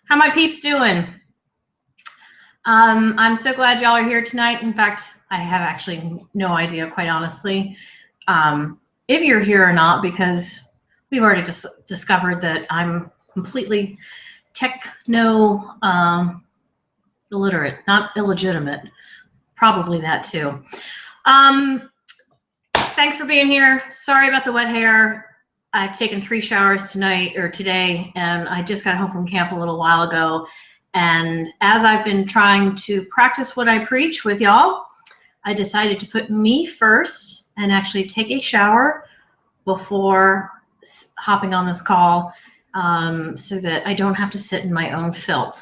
How my peeps doing? I'm so glad y'all are here tonight. In fact, I have actually no idea, quite honestly, if you're here or not, because we've already discovered that I'm completely techno illiterate, not illegitimate. Probably that too. Thanks for being here. Sorry about the wet hair. I've taken 3 showers today, and I just got home from camp a little while ago. And as I've been trying to practice what I preach with y'all, I decided to put me first and actually take a shower before hopping on this call, so that I don't have to sit in my own filth.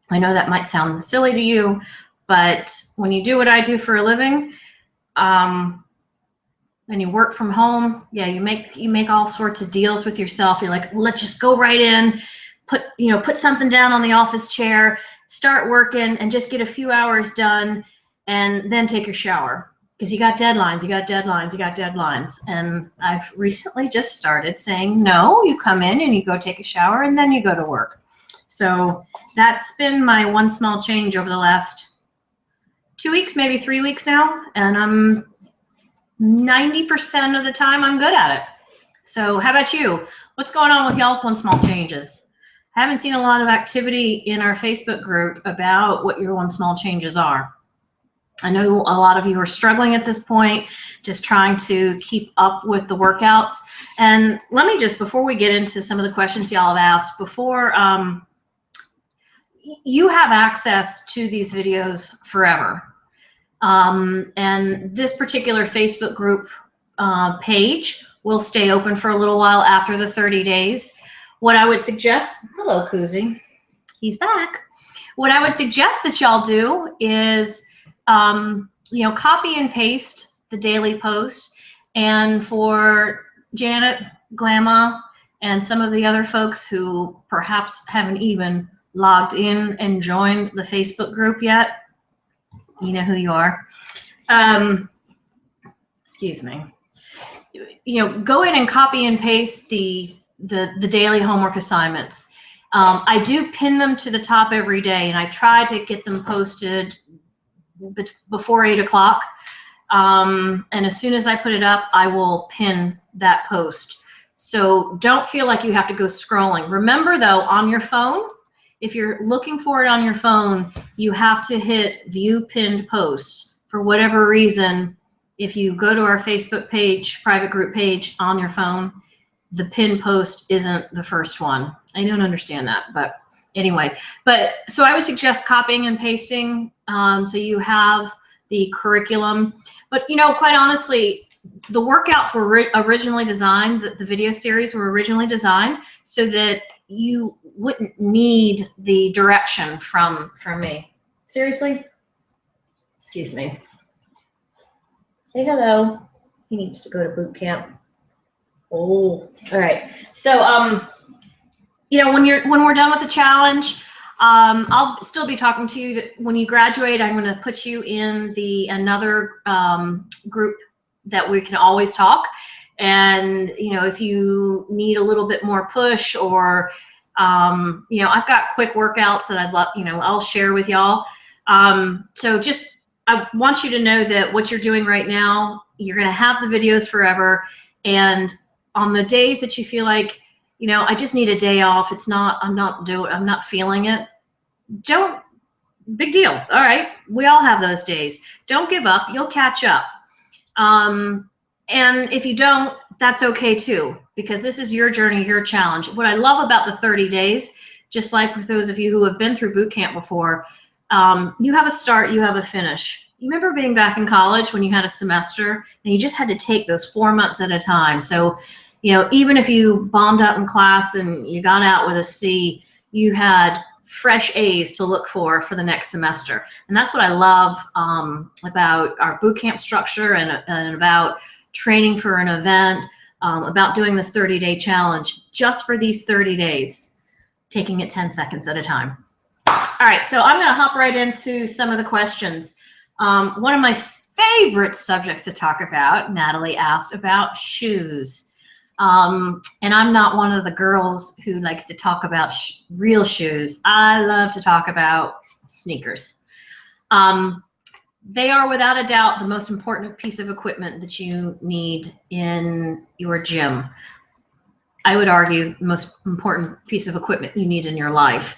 I know that might sound silly to you, but when you do what I do for a living, and you work from home, yeah, you make all sorts of deals with yourself. You're like, let's just go right in, put something down on the office chair, start working, and just get a few hours done, and then take your shower, because you got deadlines. And I've recently just started saying, no, you come in and you go take a shower, and then you go to work. So that's been my one small change over the last 2 weeks, maybe 3 weeks now, and I'm 90% of the time I'm good at it. So how about you? What's going on with y'all's one small changes? I haven't seen a lot of activity in our Facebook group about what your one small changes are. I know a lot of you are struggling at this point, just trying to keep up with the workouts. And let me just, before we get into some of the questions y'all have asked, you have access to these videos forever. And this particular Facebook group page will stay open for a little while after the 30 days. What I would suggest, hello Koozie, he's back. What I would suggest that y'all do is, copy and paste the daily post. And for Janet, Glamma, and some of the other folks who perhaps haven't even logged in and joined the Facebook group yet, you know who you are. Excuse me. Go in and copy and paste the daily homework assignments. I do pin them to the top every day, and I try to get them posted before 8 o'clock. And as soon as I put it up, I will pin that post. So don't feel like you have to go scrolling. Remember though, on your phone, if you're looking for it on your phone, you have to hit view pinned posts. For whatever reason, if you go to our Facebook page, private group page on your phone, the pinned post isn't the first one. I don't understand that, but anyway. So I would suggest copying and pasting, so you have the curriculum. But quite honestly, the workouts were originally designed, the video series were originally designed so that you wouldn't need the direction from me. Seriously? Excuse me. Say hello. He needs to go to boot camp. Oh, all right. So, when we're done with the challenge, I'll still be talking to you. When you graduate, I'm going to put you in another group that we can always talk. And, if you need a little bit more push, or, I've got quick workouts that I'd love, I'll share with y'all. So I want you to know that what you're doing right now, you're going to have the videos forever. And on the days that you feel like, I just need a day off, I'm not feeling it, big deal. All right. We all have those days. Don't give up. You'll catch up. And if you don't, that's okay too, because this is your journey, your challenge. What I love about the 30 days, just like for those of you who have been through boot camp before, you have a start, you have a finish. You remember being back in college when you had a semester and you just had to take those 4 months at a time. So, even if you bombed out in class and you got out with a C, you had fresh A's to look for the next semester. And that's what I love about our boot camp structure and about training for an event, about doing this 30-day challenge just for these 30 days, taking it 10 seconds at a time. All right, so I'm going to hop right into some of the questions. One of my favorite subjects to talk about, Natalie asked about shoes. And I'm not one of the girls who likes to talk about real shoes. I love to talk about sneakers. They are without a doubt the most important piece of equipment that you need in your gym. I would argue the most important piece of equipment you need in your life,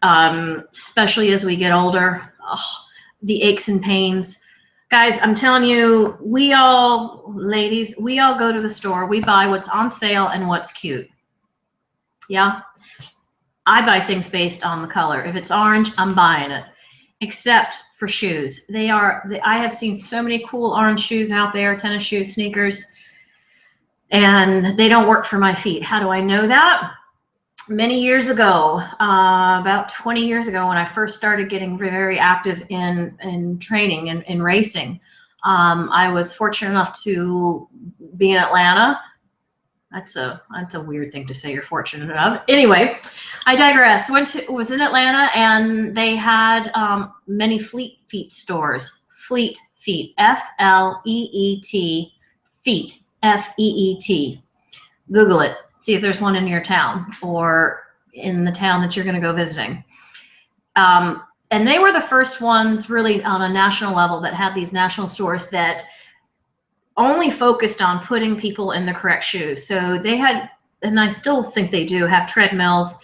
especially as we get older. Oh, the aches and pains. Guys, I'm telling you, ladies, we all go to the store. We buy what's on sale and what's cute. Yeah? I buy things based on the color. If it's orange, I'm buying it. Except for shoes. I have seen so many cool orange shoes out there, tennis shoes, sneakers, and they don't work for my feet. How do I know that? Many years ago, about 20 years ago, when I first started getting very active in training and in racing, I was fortunate enough to be in Atlanta. That's a weird thing to say you're fortunate enough. Anyway, I digress. Was in Atlanta, and they had many Fleet Feet stores. Fleet Feet, F-L-E-E-T, feet, F-E-E-T. Google it. See if there's one in your town or in the town that you're going to go visiting. And they were the first ones really on a national level that had these national stores that only focused on putting people in the correct shoes. So they had, and I still think they do, have treadmills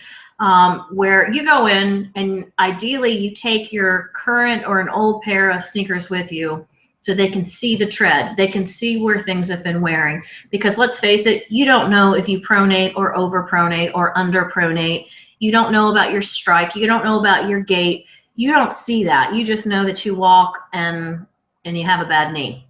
where you go in and ideally you take your current or an old pair of sneakers with you so they can see the tread. They can see where things have been wearing. Because let's face it, you don't know if you pronate or overpronate or underpronate. You don't know about your strike. You don't know about your gait. You don't see that. You just know that you walk and you have a bad knee.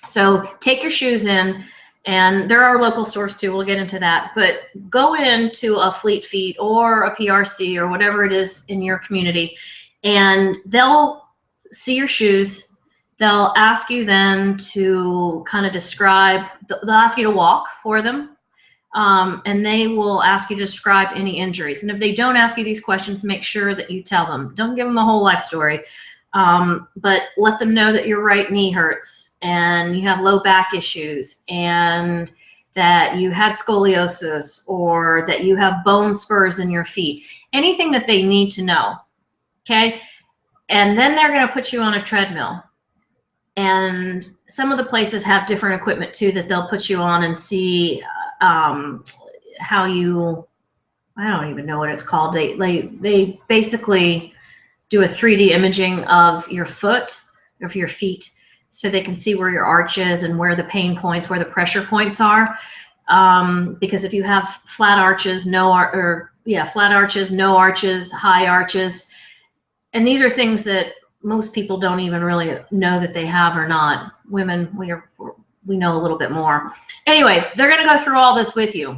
So take your shoes in, and there are local stores too. We'll get into that. But go into a Fleet Feet or a PRC or whatever it is in your community, and they'll see your shoes. They'll ask you then to kind of describe, they'll ask you to walk for them, and they will ask you to describe any injuries. And if they don't ask you these questions, make sure that you tell them. Don't give them the whole life story, but let them know that your right knee hurts and you have low back issues and that you had scoliosis or that you have bone spurs in your feet. Anything that they need to know, okay? And then they're going to put you on a treadmill. And some of the places have different equipment too that they'll put you on and see how you, I don't even know what it's called. They basically do a 3D imaging of your foot, of your feet, so they can see where your arch is and where the pain points, where the pressure points are. Because if you have flat arches, flat arches, no arches, high arches, and these are things that most people don't even really know that they have or not. Women, we know a little bit more. Anyway, they're going to go through all this with you.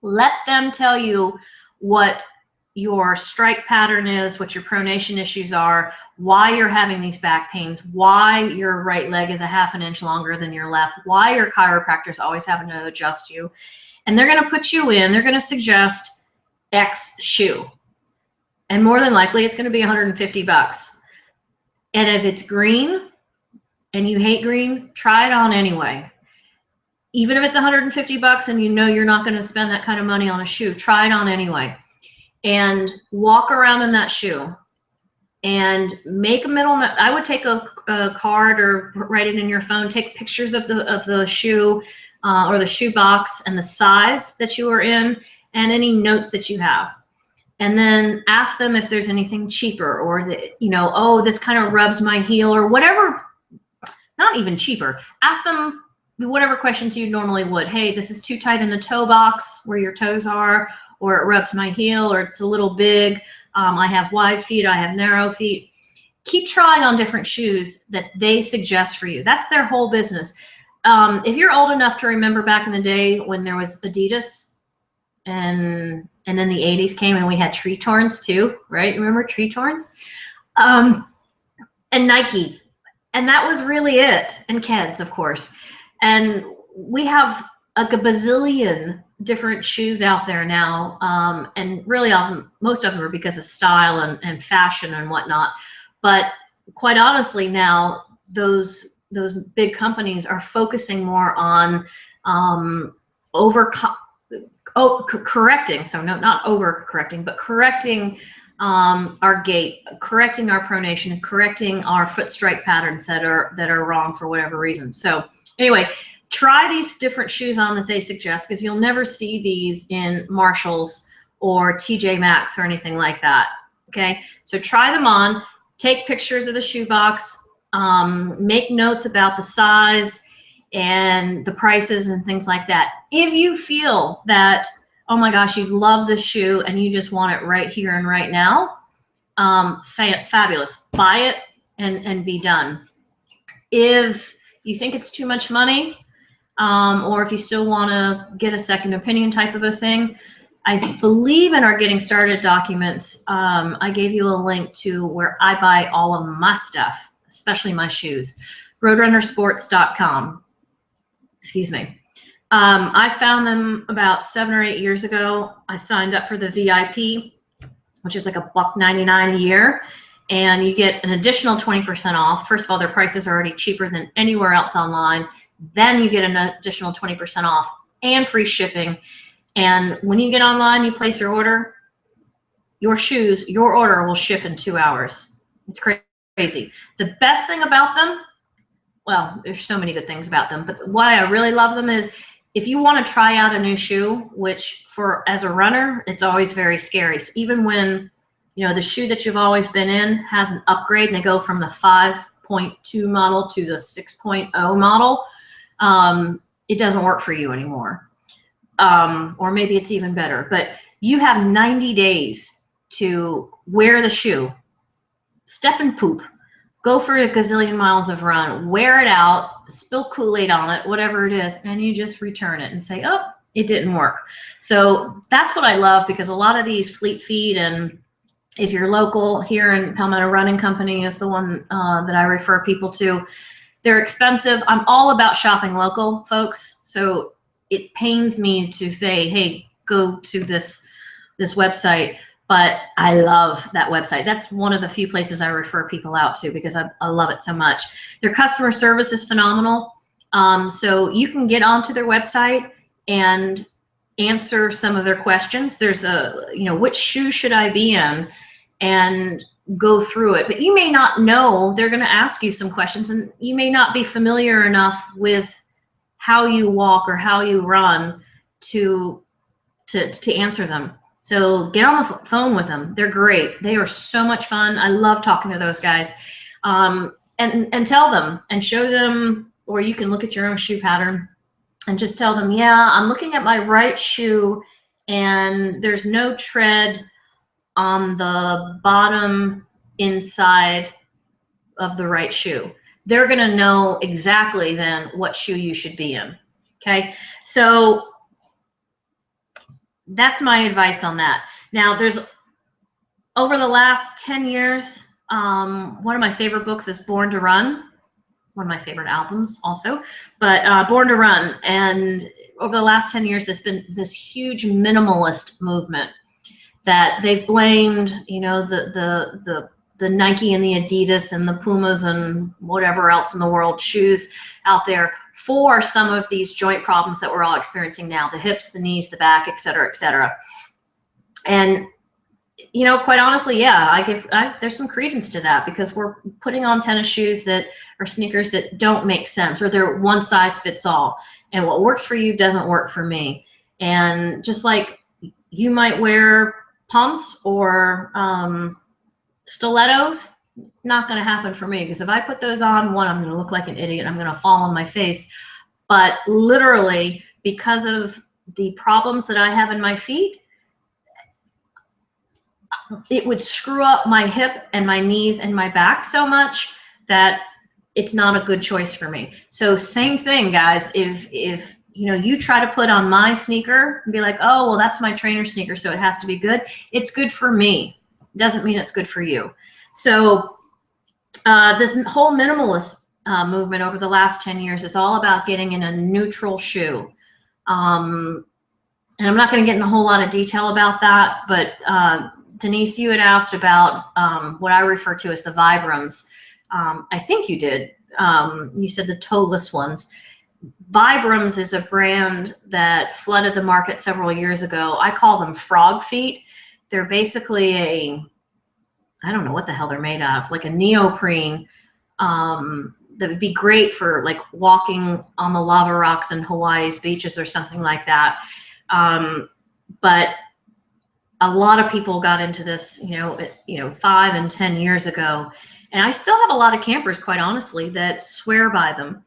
Let them tell you what your strike pattern is, what your pronation issues are, why you're having these back pains, why your right leg is a ½ inch longer than your left, why your chiropractor's always having to adjust you. And they're going to put you in, they're going to suggest X shoe. And more than likely, it's going to be $150. And if it's green and you hate green, try it on anyway. Even if it's $150 and you know you're not going to spend that kind of money on a shoe, try it on anyway. And walk around in that shoe and make a mental note. I would take a card or write it in your phone, take pictures of the shoe or the shoe box and the size that you are in and any notes that you have. And then ask them if there's anything cheaper or oh, this kind of rubs my heel or whatever. Not even cheaper. Ask them whatever questions you normally would. Hey, this is too tight in the toe box where your toes are, or it rubs my heel, or it's a little big. I have wide feet, I have narrow feet. Keep trying on different shoes that they suggest for you. That's their whole business. If you're old enough to remember back in the day when there was Adidas, and then the 80s came and we had Tretorns too, right? Remember Tretorns? And Nike. And that was really it. And Keds, of course. And we have a bazillion different shoes out there now. And really most of them are because of style and fashion and whatnot. But quite honestly now, those big companies are focusing more on correcting. So no, not over correcting, but correcting our gait, correcting our pronation, correcting our foot strike patterns that are wrong for whatever reason. So anyway, try these different shoes on that they suggest, because you'll never see these in Marshalls or TJ Maxx or anything like that. Okay, so try them on, take pictures of the shoe box, make notes about the size and the prices and things like that. If you feel that, oh my gosh, you love this shoe and you just want it right here and right now, fabulous. Buy it and be done. If you think it's too much money, or if you still want to get a second opinion type of a thing, I believe in our Getting Started documents, I gave you a link to where I buy all of my stuff, especially my shoes, roadrunnersports.com. Excuse me. I found them about 7 or 8 years ago. I signed up for the VIP, which is like $1.99 a year, and you get an additional 20% off. First of all, their prices are already cheaper than anywhere else online. Then you get an additional 20% off and free shipping. And when you get online, you place your order, your shoes, your order will ship in 2 hours. It's crazy. The best thing about them, well, there's so many good things about them, but why I really love them is if you want to try out a new shoe, which as a runner, it's always very scary. So even when, you know, the shoe that you've always been in has an upgrade and they go from the 5.2 model to the 6.0 model, it doesn't work for you anymore. Or maybe it's even better, but you have 90 days to wear the shoe, step and poop, go for a gazillion miles of run, wear it out, spill Kool-Aid on it, whatever it is, and you just return it and say, oh, it didn't work. So that's what I love, because a lot of these Fleet Feet, and if you're local here in Palmetto Running Company is the one that I refer people to, they're expensive. I'm all about shopping local, folks. So it pains me to say, hey, go to this website, but I love that website. That's one of the few places I refer people out to because I love it so much. Their customer service is phenomenal. So you can get onto their website and answer some of their questions. There's which shoe should I be in, and go through it. But you may not know, they're going to ask you some questions, and you may not be familiar enough with how you walk or how you run to answer them. So get on the phone with them. They're great. They are so much fun. I love talking to those guys. And tell them and show them, or you can look at your own shoe pattern and just tell them, yeah, I'm looking at my right shoe and there's no tread on the bottom inside of the right shoe. They're going to know exactly then what shoe you should be in. Okay. So that's my advice on that. Now, there's over the last 10 years, one of my favorite books is Born to Run, one of my favorite albums also, but Born to Run. And over the last 10 years, there's been this huge minimalist movement that they've blamed, you know, the Nike and the Adidas and the Pumas and whatever else in the world shoes out there for some of these joint problems that we're all experiencing now, the hips, the knees, the back, et cetera, et cetera. And, you know, quite honestly, yeah, there's some credence to that, because we're putting on tennis shoes that are sneakers that don't make sense, or they're one size fits all. And what works for you doesn't work for me. And just like you might wear pumps or stilettos, not going to happen for me, because if I put those on, one, I'm going to look like an idiot. I'm going to fall on my face. But literally, because of the problems that I have in my feet, it would screw up my hip and my knees and my back so much that it's not a good choice for me. So same thing, guys. If you know, you try to put on my sneaker and be like, oh, well, that's my trainer sneaker, so it has to be good. It's good for me. Doesn't mean it's good for you. So this whole minimalist movement over the last 10 years is all about getting in a neutral shoe. And I'm not going to get in a whole lot of detail about that, but Denise, you had asked about what I refer to as the Vibrams. I think you did. You said the toeless ones. Vibrams is a brand that flooded the market several years ago. I call them frog feet. They're basically I don't know what the hell they're made of, like a neoprene that would be great for like walking on the lava rocks in Hawaii's beaches or something like that. But a lot of people got into this, 5 and 10 years ago. And I still have a lot of campers, quite honestly, that swear by them.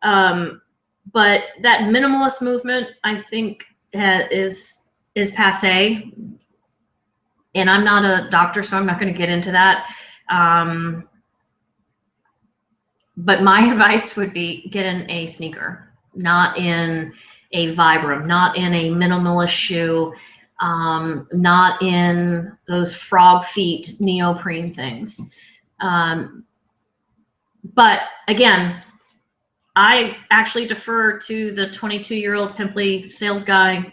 But that minimalist movement, I think, is passe. And I'm not a doctor, so I'm not going to get into that. But my advice would be get in a sneaker, not in a Vibram, not in a minimalist shoe, not in those frog feet neoprene things. But again, I actually defer to the 22-year-old pimply sales guy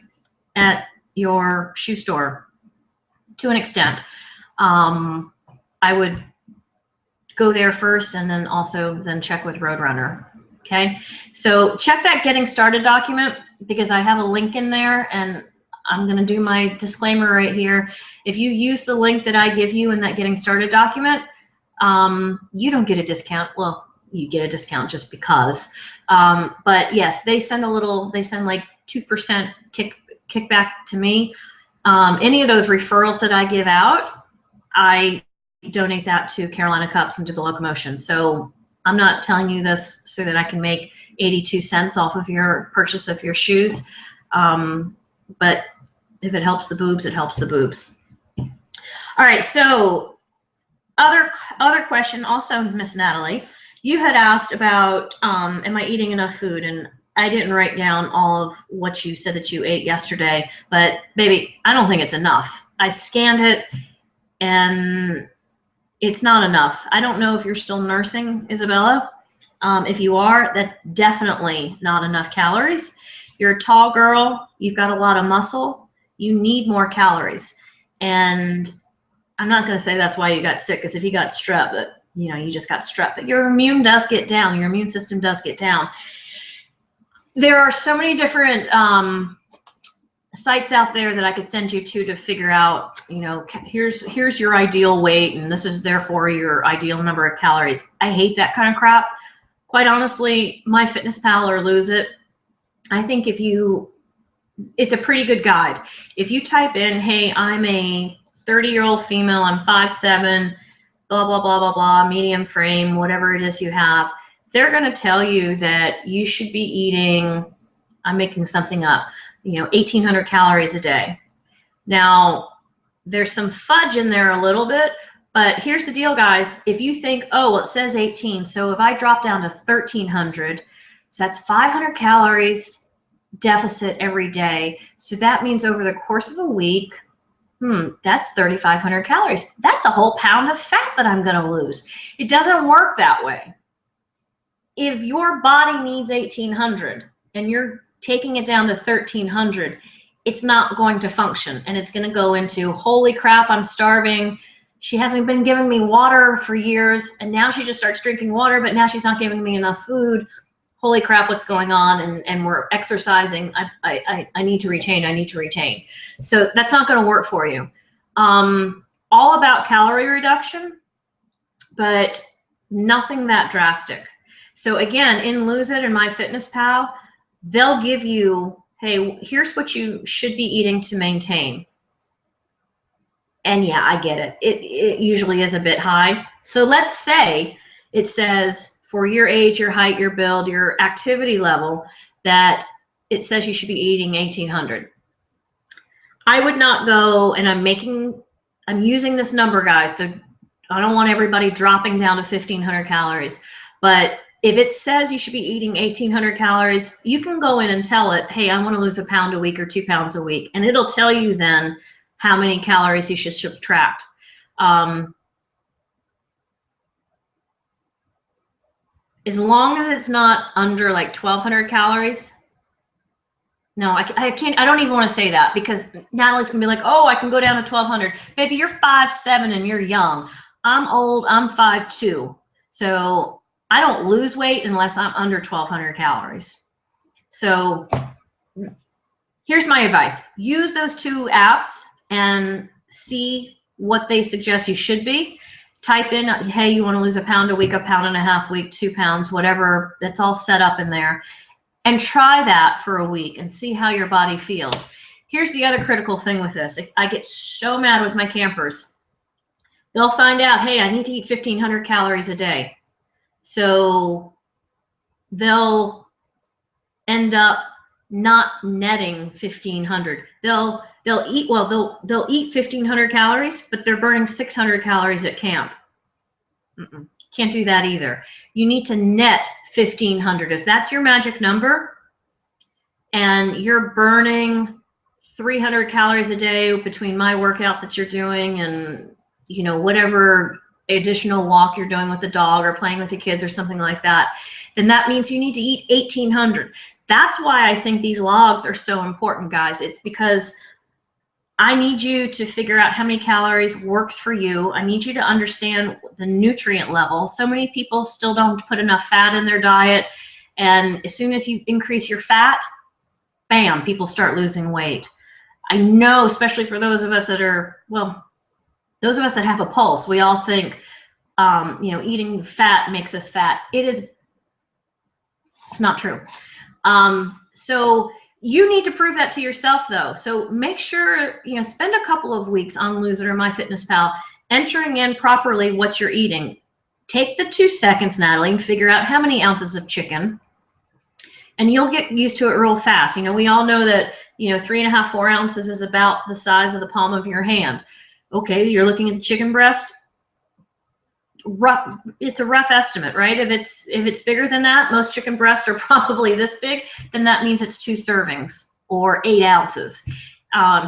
at your shoe store to an extent. I would go there first and then also check with Roadrunner. Okay, so check that getting started document because I have a link in there, and I'm going to do my disclaimer right here. If you use the link that I give you in that getting started document, you don't get a discount. Well, you get a discount just because. But yes, they send like 2% kickback to me. Any of those referrals that I give out, I donate that to Carolina Cups and to the Locomotion. So I'm not telling you this so that I can make 82 cents off of your purchase of your shoes. But if it helps the boobs, it helps the boobs. All right, so other question also, Miss Natalie, you had asked about, am I eating enough food? And I didn't write down all of what you said that you ate yesterday, but baby, I don't think it's enough. I scanned it and it's not enough. I don't know if you're still nursing, Isabella. If you are, that's definitely not enough calories. You're a tall girl, you've got a lot of muscle, you need more calories. And I'm not going to say that's why you got sick, because if you got strep, but you just got strep, but your immune does get down, your immune system does get down. There are so many different sites out there that I could send you to figure out, here's your ideal weight, and this is therefore your ideal number of calories. I hate that kind of crap. Quite honestly, MyFitnessPal or Lose It, I think it's a pretty good guide. If you type in, hey, I'm a 30-year-old female, I'm 5'7", blah, blah, blah, blah, blah, medium frame, whatever it is you have, they're going to tell you that you should be eating, I'm making something up, 1,800 calories a day. Now, there's some fudge in there a little bit, but here's the deal, guys. If you think, oh, well, it says 18, so if I drop down to 1,300, so that's 500 calories deficit every day. So that means over the course of a week, that's 3,500 calories. That's a whole pound of fat that I'm going to lose. It doesn't work that way. If your body needs 1,800 and you're taking it down to 1,300, it's not going to function. And it's going to go into, holy crap, I'm starving. She hasn't been giving me water for years. And now she just starts drinking water, but now she's not giving me enough food. Holy crap, what's going on? And we're exercising. I need to retain. I need to retain. So that's not going to work for you. All about calorie reduction, but nothing that drastic. So again, in Lose It and MyFitnessPal, they'll give you, hey, here's what you should be eating to maintain. And yeah, I get it. It usually is a bit high. So let's say it says for your age, your height, your build, your activity level, that it says you should be eating 1,800. I would not go, and I'm using this number, guys, so I don't want everybody dropping down to 1,500 calories. But if it says you should be eating 1,800 calories, you can go in and tell it, hey, I want to lose a pound a week or 2 pounds a week. And it'll tell you then how many calories you should subtract. As long as it's not under like 1,200 calories. No, I can't. I don't even want to say that, because Natalie's gonna be like, oh, I can go down to 1,200. Baby, you're 5'7" and you're young. I'm old. I'm 5'2". So I don't lose weight unless I'm under 1,200 calories. So here's my advice. Use those 2 apps and see what they suggest you should be. Type in, hey, you want to lose a pound a week, a pound and a half a week, 2 pounds, whatever. That's all set up in there. And try that for a week and see how your body feels. Here's the other critical thing with this. I get so mad with my campers. They'll find out, hey, I need to eat 1,500 calories a day. So they'll end up not netting 1,500. They'll eat 1,500 calories, but they're burning 600 calories at camp. Can't do that either. You need to net 1,500. If that's your magic number and you're burning 300 calories a day between my workouts that you're doing and, you know, whatever additional walk you're doing with the dog or playing with the kids or something like that, then that means you need to eat 1,800. That's why I think these logs are so important, guys. It's because I need you to figure out how many calories works for you. I need you to understand the nutrient level. So many people still don't put enough fat in their diet. And as soon as you increase your fat, bam, people start losing weight. I know, especially for those of us that are, well, those of us that have a pulse, we all think, you know, eating fat makes us fat. It's not true. So you need to prove that to yourself though. So make sure, you know, spend a couple of weeks on Lose It or MyFitnessPal, entering in properly what you're eating. Take the 2 seconds, Natalie, and figure out how many ounces of chicken, and you'll get used to it real fast. You know, we all know that, you know, 3.5, 4 ounces is about the size of the palm of your hand. Okay, you're looking at the chicken breast. It's a rough estimate, right? If it's bigger than that, most chicken breasts are probably this big, then that means it's 2 servings or 8 ounces.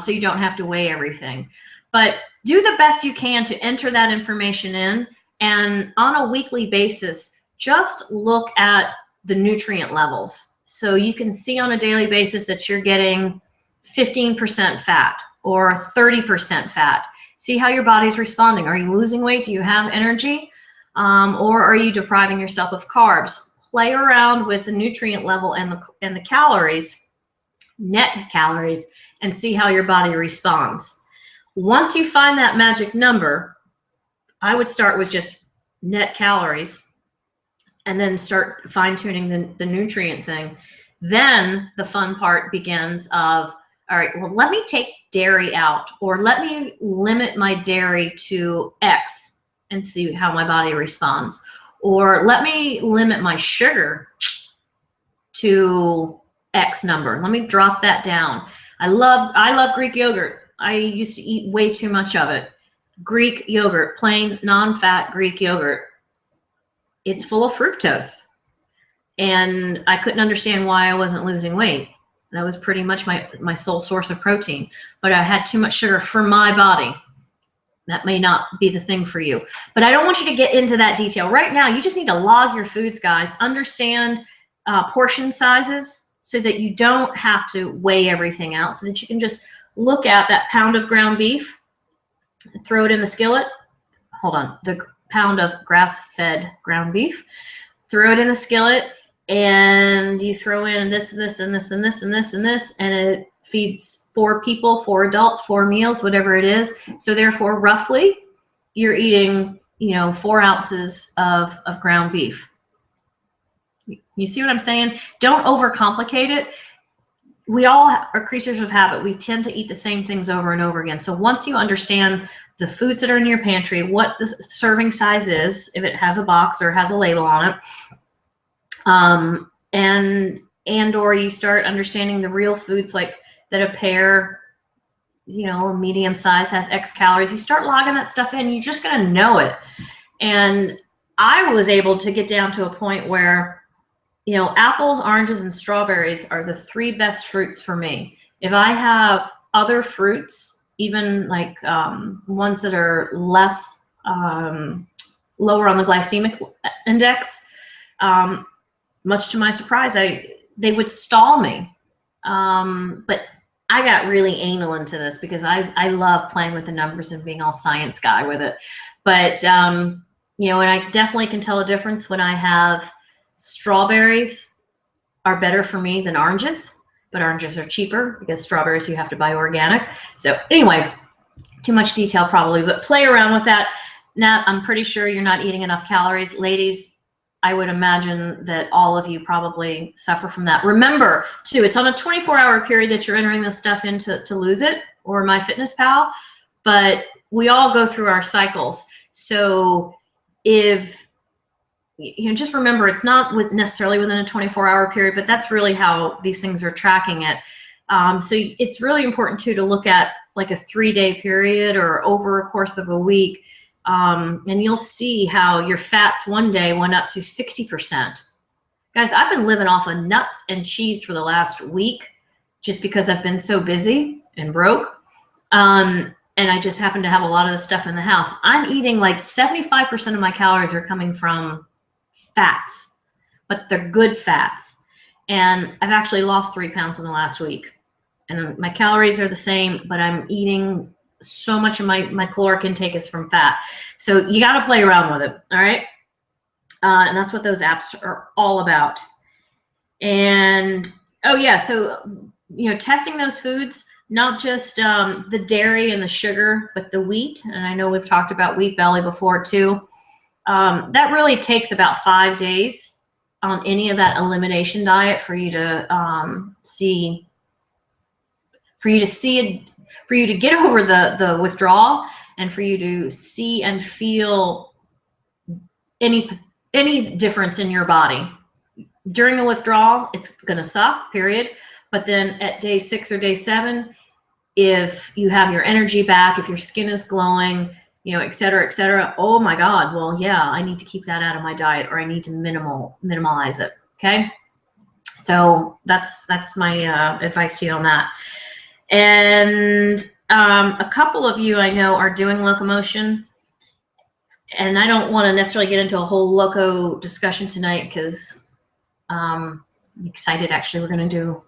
So you don't have to weigh everything. But do the best you can to enter that information in, and on a weekly basis, just look at the nutrient levels. So you can see on a daily basis that you're getting 15% fat or 30% fat. See how your body's responding. Are you losing weight? Do you have energy? Or are you depriving yourself of carbs? Play around with the nutrient level and the calories, net calories, and see how your body responds. Once you find that magic number, I would start with just net calories and then start fine-tuning the nutrient thing. Then the fun part begins of, all right, well, let me take dairy out, or let me limit my dairy to X and see how my body responds. Or let me limit my sugar to X number. Let me drop that down. I love Greek yogurt. I used to eat way too much of it. Greek yogurt, plain non-fat Greek yogurt. It's full of fructose. And I couldn't understand why I wasn't losing weight. That was pretty much my sole source of protein. But I had too much sugar for my body. That may not be the thing for you. But I don't want you to get into that detail. Right now, you just need to log your foods, guys. Understand portion sizes so that you don't have to weigh everything out, so that you can just look at that pound of ground beef, throw it in the skillet. Hold on, the pound of grass-fed ground beef. Throw it in the skillet, and you throw in this, and this, and this, and this, and this, and this, and it feeds 4 people, 4 adults, 4 meals, whatever it is. So therefore, roughly, you're eating, 4 ounces of ground beef. You see what I'm saying? Don't overcomplicate it. We all are creatures of habit. We tend to eat the same things over and over again. So once you understand the foods that are in your pantry, what the serving size is, if it has a box or has a label on it, and or you start understanding the real foods, like that a pear, a medium size has X calories, you start logging that stuff in, you're just going to know it. And I was able to get down to a point where, apples, oranges, and strawberries are the 3 best fruits for me. If I have other fruits, even like ones that are less, lower on the glycemic index, much to my surprise, they would stall me. But I got really anal into this because I love playing with the numbers and being all science guy with it. But, and I definitely can tell a difference when I have strawberries are better for me than oranges, but oranges are cheaper because strawberries you have to buy organic. So anyway, too much detail probably, but play around with that. Nat, I'm pretty sure you're not eating enough calories. Ladies, I would imagine that all of you probably suffer from that. Remember, too, it's on a 24-hour period that you're entering this stuff in to lose it, or MyFitnessPal, but we all go through our cycles. So if, just remember, it's not necessarily within a 24-hour period, but that's really how these things are tracking it. So it's really important, too, to look at like a 3-day period or over a course of a week. And you'll see how your fats one day went up to 60%. Guys, I've been living off of nuts and cheese for the last week just because I've been so busy and broke. And I just happen to have a lot of the stuff in the house. I'm eating like 75% of my calories are coming from fats, but they're good fats. And I've actually lost 3 pounds in the last week. And my calories are the same, but I'm eating so much of my caloric intake is from fat. So you got to play around with it. All right. And that's what those apps are all about. And, oh yeah. So, testing those foods, not just the dairy and the sugar, but the wheat. And I know we've talked about Wheat Belly before too. That really takes about 5 days on any of that elimination diet for you to see, for you to get over the withdrawal, and for you to see and feel any difference in your body. During the withdrawal, it's going to suck, period. But then at day 6 or day 7, if you have your energy back, if your skin is glowing, et cetera, oh my God, well, yeah, I need to keep that out of my diet, or I need to minimize it. Okay. So that's my advice to you on that. And a couple of you I know are doing locomotion, and I don't want to necessarily get into a whole loco discussion tonight because I'm excited. Actually, we're going to do,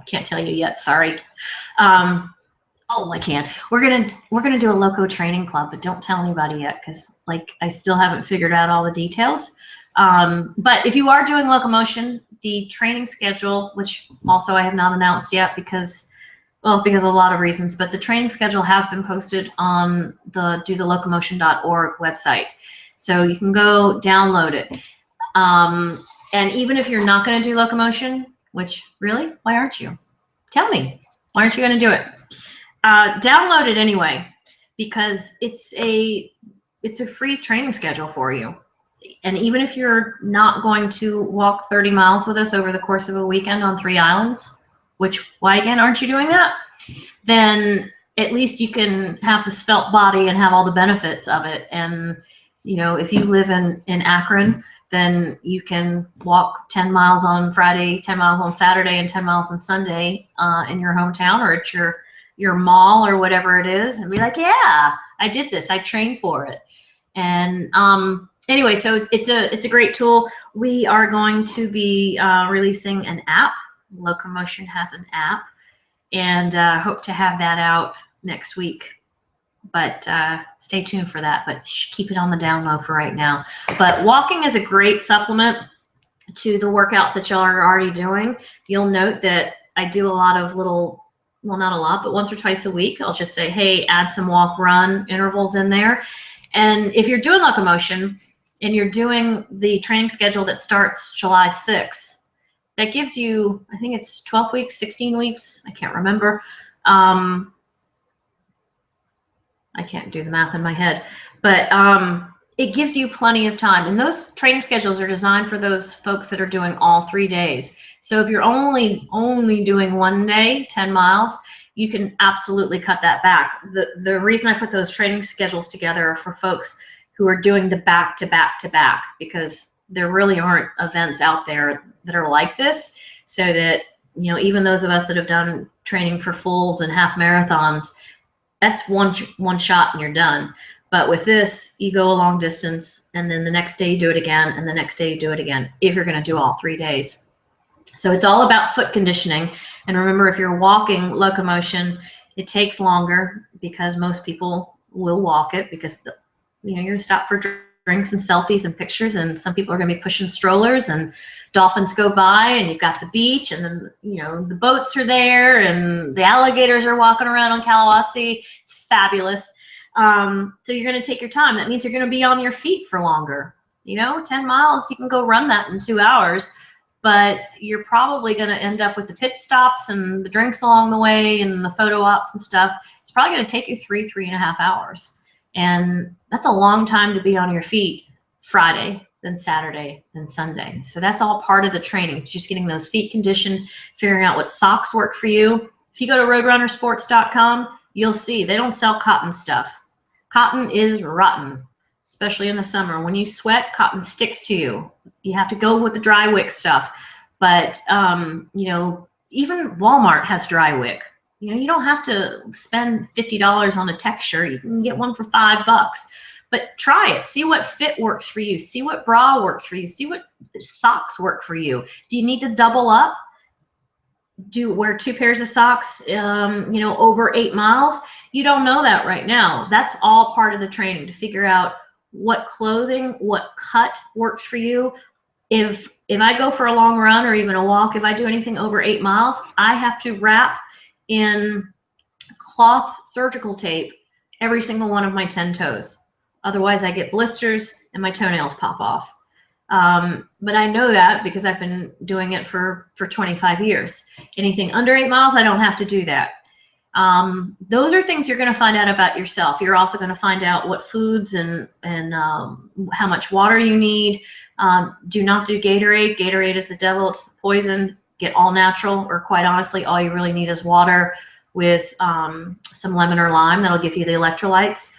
can't tell you yet. Sorry. I can. We're gonna do a loco training club, but don't tell anybody yet because I still haven't figured out all the details. But if you are doing locomotion, the training schedule, which also I have not announced yet because of a lot of reasons, but the training schedule has been posted on the dothelocomotion.org website. So you can go download it. And even if you're not going to do locomotion, which really, why aren't you? Tell me, why aren't you going to do it? Download it anyway, because it's a free training schedule for you. And even if you're not going to walk 30 miles with us over the course of a weekend on 3 islands, which, why again aren't you doing that? Then at least you can have the svelte body and have all the benefits of it. And, if you live in Akron, then you can walk 10 miles on Friday, 10 miles on Saturday, and 10 miles on Sunday in your hometown or at your mall or whatever it is, and be like, yeah, I did this. I trained for it. And anyway, so it's a great tool. We are going to be releasing an app. Locomotion has an app, and hope to have that out next week. But stay tuned for that. But keep it on the down low for right now. But walking is a great supplement to the workouts that y'all are already doing. You'll note that I do a lot of little, well, not a lot, but once or twice a week, I'll just say, hey, add some walk run intervals in there. And if you're doing locomotion and you're doing the training schedule that starts July 6th, that gives you, I think it's 12 weeks, 16 weeks. I can't remember. I can't do the math in my head, but it gives you plenty of time. And those training schedules are designed for those folks that are doing all 3 days. So if you're only doing 1 day, 10 miles, you can absolutely cut that back. The reason I put those training schedules together are for folks who are doing the back to back to back, because there really aren't events out there that are like this, so that, even those of us that have done training for fulls and half marathons, that's one shot and you're done. But with this, you go a long distance, and then the next day you do it again, and the next day you do it again, if you're going to do all 3 days. So it's all about foot conditioning. And remember, if you're walking locomotion, it takes longer because most people will walk it because, you're going to stop for drinks and selfies and pictures, and some people are going to be pushing strollers, and dolphins go by, and you've got the beach, and then, you know, the boats are there, and the alligators are walking around on Kalawasi. It's fabulous. So you're going to take your time. That means you're going to be on your feet for longer. You know, 10 miles, you can go run that in 2 hours, but you're probably going to end up with the pit stops and the drinks along the way and the photo ops and stuff. It's probably going to take you 3.5 hours. And that's a long time to be on your feet Friday, then Saturday, then Sunday. So that's all part of the training. It's just getting those feet conditioned, figuring out what socks work for you. If you go to roadrunnersports.com, you'll see they don't sell cotton stuff. Cotton is rotten, especially in the summer. When you sweat, cotton sticks to you. You have to go with the dry wick stuff. But, you know, even Walmart has dry wick. You know, you don't have to spend $50 on a texture. You can get one for $5. But try it. See what fit works for you. See what bra works for you. See what socks work for you. Do you need to double up? Wear 2 pairs of socks, you know, over 8 miles? You don't know that right now. That's all part of the training, to figure out what clothing, what cut works for you. If I go for a long run or even a walk, if I do anything over 8 miles, I have to wrap in cloth surgical tape every single one of my 10 toes. Otherwise, I get blisters and my toenails pop off. But I know that because I've been doing it for 25 years. Anything under 8 miles, I don't have to do that. Those are things you're going to find out about yourself. You're also going to find out what foods and how much water you need. Do not do Gatorade. Gatorade is the devil. It's the poison. Get all natural, or quite honestly, all you really need is water with some lemon or lime. That'll give you the electrolytes.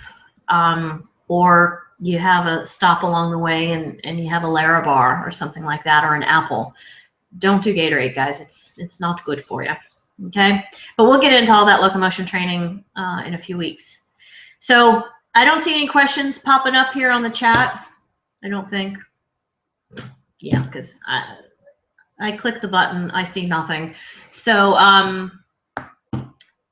Or you have a stop along the way and you have a Larabar or something like that, or an apple. Don't do Gatorade, guys. It's not good for you. Okay, but we'll get into all that locomotion training in a few weeks. So I don't see any questions popping up here on the chat. I don't think. Yeah, because I click the button, I see nothing. So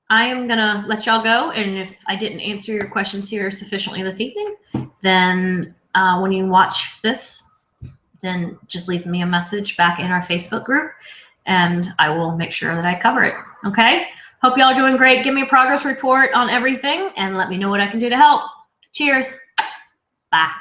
I am gonna let y'all go, and if I didn't answer your questions here sufficiently this evening, then when you watch this, then just leave me a message back in our Facebook group, and I will make sure that I cover it. Okay? Hope y'all are doing great. Give me a progress report on everything and let me know what I can do to help. Cheers. Bye.